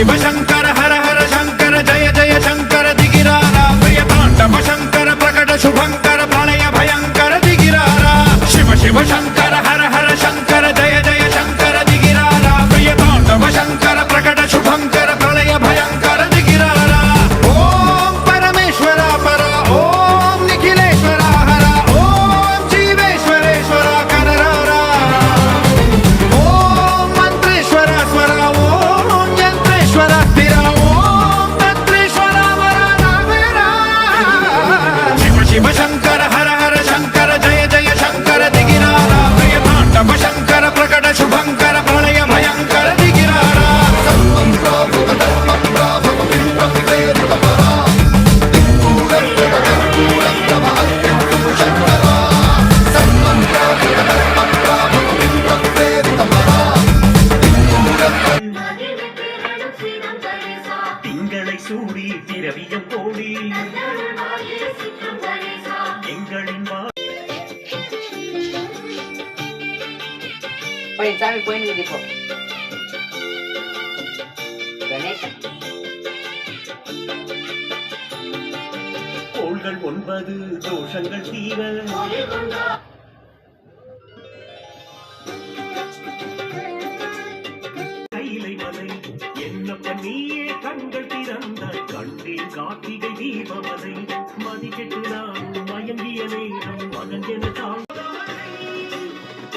शिव शंकर हर हर शंकर जय जय शंकर दिगिरारा प्रिय तांडव शंकर प्रकट शुभंकर प्रलय भयंकर दिगिरारा शिव शिव शंकर हर हर शंकर जय जय शंकर दिगिरारा प्रिय तांडव शंकर प्रकट शुभंकर प्रलय भयंकर दिगिरारा ओम परमेश्वरा परा ओम निखिलेश्वरा हरा ओम जीवेश्वरेश्वरा कनरारा ओम मंत्रेश्वरा स्वरा ओम यंत्रेश्वरा स्थिरा ओम तंत्रेश्वरा वरा नावेरा शिव शिव शंकर हर हर शंकर जय जय शंकर दिगिरारा प्रिय तांडव शंकर प्रकट शुभंकर प्रलय भयंकर दिगिरारा திங்களை சூடி திரவியம் கோடி எங்களின் Oye, ¿sabe? Pueden ir, dijo. Ganesha. கோள்கள் 9 தோஷங்கள் தீர கைலை மலை என்னப்ப நீயே கண்கள் திறந்தாய் கண்டேன் கார்த்திகை தீபமலை மதிக்கெட்டு நான் மயங்கிய நேரம் மகஞ்சென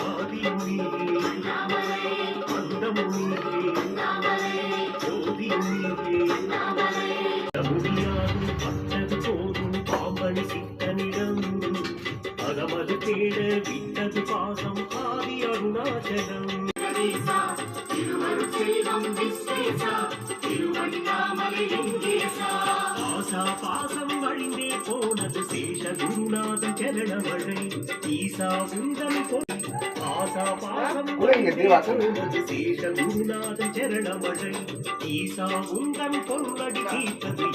ஆதிமுனி அந்தமுனி ஜோதிமுனி முடியாது பட்டது போதும் பாம்பணி சித்தனிடம் அகமது தேட விட்டது பாசம் ஆதி அருணாச்சலம் ஆசா பாசம் வழிந்தே போனது சேஷ குருநாதன் சரணமழை ஈசா உந்தன் ஆசா பாசம் போனது சேஷ குருநாதன் சரணமழை ஈசா உந்தன் பொன்னடி தீர்த்தது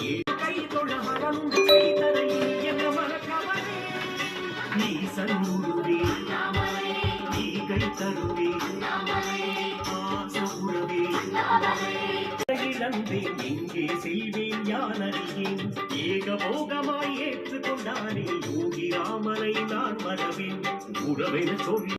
கை தொழ மரம் செய்தரையில் என மறக்கவனே ஈசன் உருவே ஈகை தருவே ஆச உறவே இழந்தேன் எங்கே செல்வேன் யான் அறியேன் ஏகபோகமாய் ஏற்றுக்கொண்டானே யோகி ராமனை நான் மறவேன் உறவென சொல்லி